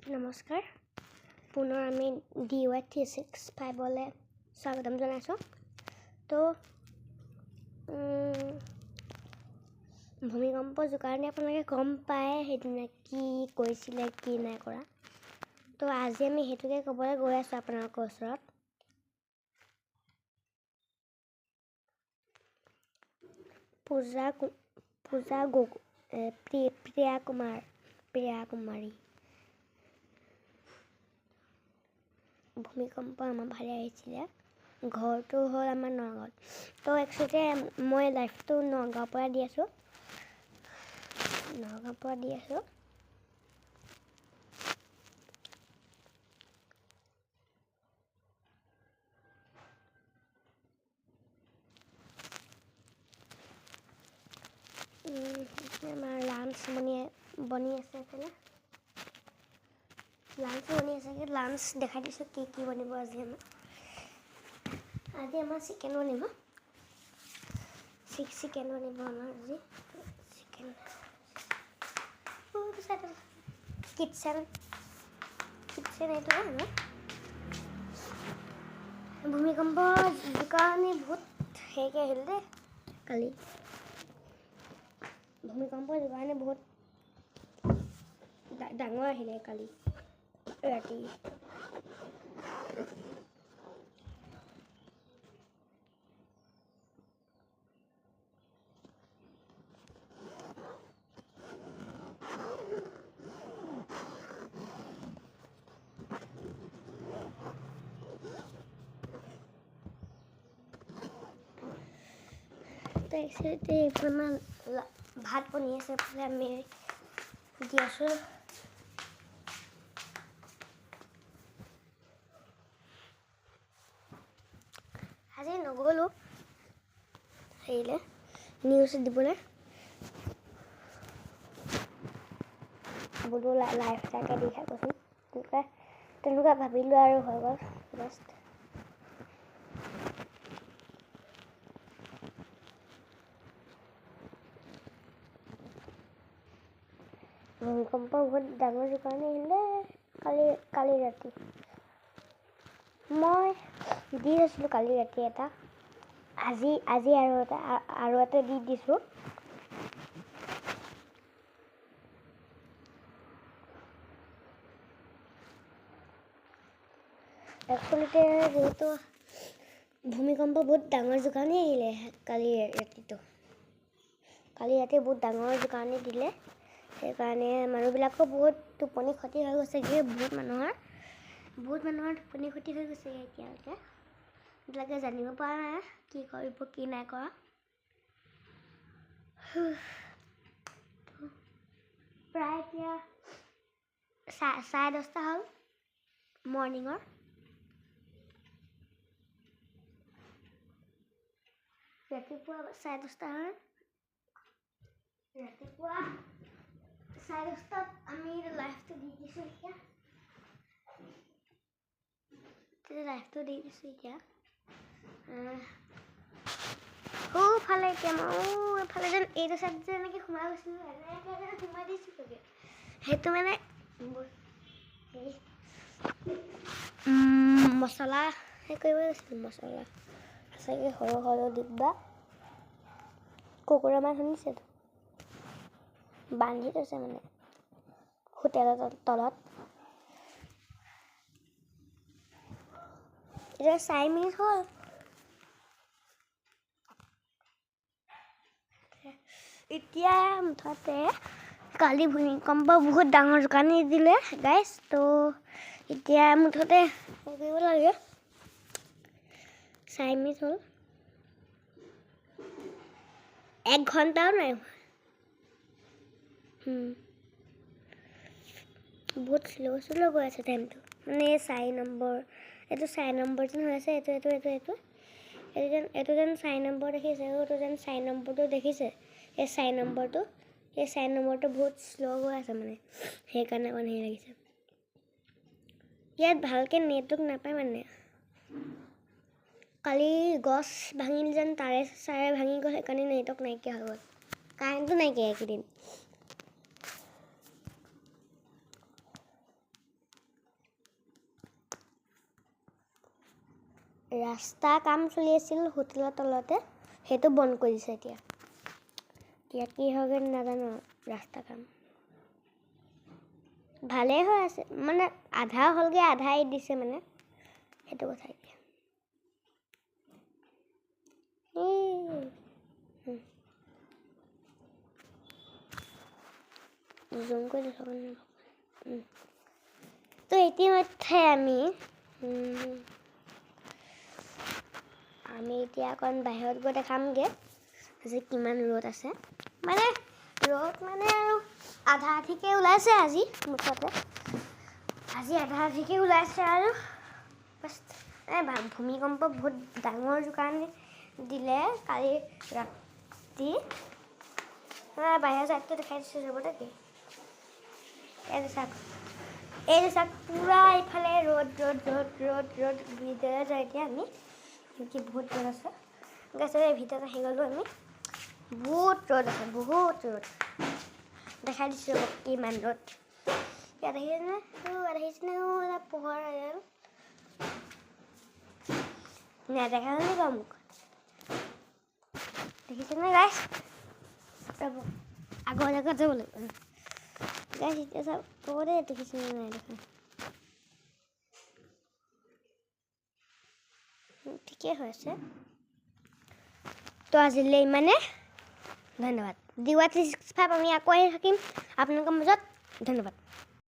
নমস্কাৰ পুনৰ আমি DY365লৈ স্বাগতম জনাইছোঁ। তো ভূমিকম্প জোকাৰণে আপোনালোকে গম পায় সেইদিনা কি কৰিছিলে কি নাই কৰা। তো আজি আমি সেইটোকে ক'বলৈ গৈ আছোঁ আপোনালোকৰ ওচৰত। প্ৰিয়া কুমাৰী ভূমিকম্প আমাৰ ভালে আহিছিলে। ঘৰটো হ'ল আমাৰ নগাঁৱত। তো একচুৱেলি মই লাইফটো নগাঁৱৰ পৰা দি আছোঁ। আমাৰ লাঞ্চ বনি আছে এইফালে। লাঞ্চ দেখাই দিছোঁ কি বনিব আজি আমাৰ চিকেন বনিব। চিকেন বনিব আমাৰ আজি কিটচেন এইটো আমাৰ ভূমিকম্প জোকাৰণি বহুত হেৰিকৈ আহিল দেই কালি। ভূমিকম্প জোকাৰণি বহুত ডাঙৰ আহিলে কালি ৰাতি। এইফালে ভাত বনি আছে, এইফালে আমি দি আছোঁ। আজি নগ'লোঁ হেৰিলে নিউজ দিবলৈ, বোলো লাইফ এটাকে দি থাকোঁচোন তেনেকুৱা ভাবিলোঁ আৰু হৈ গ'ল জাষ্ট। ভূমিকম্প বহুত ডাঙৰ জোকাৰণি আহিলে কালি ৰাতি। মই দি আছিলোঁ কালি ৰাতি এটা, আজি আৰু এটা দি দিছোঁ। একচুৱেলিতে যিহেতু ভূমিকম্প বহুত ডাঙৰ জোকাৰণি আহিলে কালি ৰাতি বহুত ডাঙৰ জোকাৰণি দিলে। সেইকাৰণে মানুহবিলাকৰ বহুত টোপনি ক্ষতি হৈ গৈছেগৈ। বহুত মানুহৰ টোপনি ক্ষতি হৈ গৈছেগৈ এতিয়ালৈকে। এইবিলাকে জানিব পৰা নাই কি কৰিব কি নাই কৰা। প্ৰায় এতিয়া 10:30 হ'ল মৰ্ণিঙৰ। ৰাতিপুৱা 10:30 হ'ল। ৰাতিপুৱা 10:30 আমি লাইফটো দি দিছোঁ এতিয়া। সোঁফালে এতিয়া এইফালে যেন এইটো চাইড যে এনেকৈ সোমাই গৈছিলোঁ, এনেকৈ সোমাই দিছিলোঁ। সেইটো মানে মছলা সেই কৰিব গৈছিলোঁ। মছলা আছেগৈ সৰু ডিব্বা। কুকুৰা মাছ শুনিছেতো বান্ধি থৈছে মানে হোটেলৰ তলত। এতিয়া 4 মিনিট হ'ল। এতিয়া মুঠতে কালি ভূমিকম্প বহুত ডাঙৰ জোকাৰণি দিলে গাইছ। তো এতিয়া মুঠতে কৰিব লাগে। 4 মিনিট হ'ল, 1 ঘণ্টাও নাই। বহুত শ্ল' গৈ আছে টাইমটো। মানে 4 নম্বৰ এইটো 4 নম্বৰ যেন হৈ আছে। এইটো যেন 4 নম্বৰ দেখিছে। এইটো যেন 4 নম্বৰটো দেখিছে। এই 4 নম্বৰটো বহুত শ্ল' গৈ আছে মানে, সেইকাৰণে অকণ হেৰি লাগিছে। ইয়াত ভালকৈ নেটৱৰ্ক নাপায় মানে। কালি গছ ভাঙিল যেন তাৰে ভাঙি গ'ল, সেইকাৰণে নেটৱৰ্ক নাইকিয়া হৈ গ'ল। কাৰেণ্টটো নাইকিয়া এইকেইদিন। ৰাস্তা কাম চলি আছিল হোটেলৰ তলতে সেইটো বন্ধ কৰি দিছে এতিয়া কি হয়গৈ নাজানো ৰাস্তা কাম ভালেই হৈ আছে মানে আধা হ'লগৈ আধা এৰি দিছে মানে সেইটো কথা এতিয়া জুম কৰি দেখাব তো ইতিমধ্যে আমি এতিয়া অকণ বাহিৰত গৈ দেখামগৈ আজি কিমান ৰ'দ আছে মানে ৰ'দ মানে আৰু আধা আধিকে ওলাইছে আজি মুঠতে আজি আধা আধিকে ওলাইছে আৰু ভূমিকম্প বহুত ডাঙৰ জোকাৰণি দিলে কালি ৰাতি বাহিৰৰ চাইডটো দেখাই দিছোঁ যাবতে কি এই চাওক পুৰা এইফালে ৰ'দ ৰ'দ ৰ'দ ৰ'দ ৰ'দ ভিতৰত যায় এতিয়া আমি কি বহুত ৰ'দ আছে গেছে ভিতৰত আহি গ'লোঁ আমি বহুত ৰ'দ আছে বহুত ৰ'দ দেখাই দিছোঁ কিমান ৰ'দ ইয়াত আহিছেনে পোহৰ নেদেখা হ'লে বাৰু মোক দেখিছেনে গাইছ ৰ'ব আগৰ জেগাত যাব লাগিব গাইছ এতিয়া চাওক ক'ব দেই দেখিছেনে নাই দেখা ঠিকেই হৈ আছে তো আজিলৈ ইমানে ধন্যবাদ DY365 আমি আকৌ আহি থাকিম আপোনালোকৰ মাজত ধন্যবাদ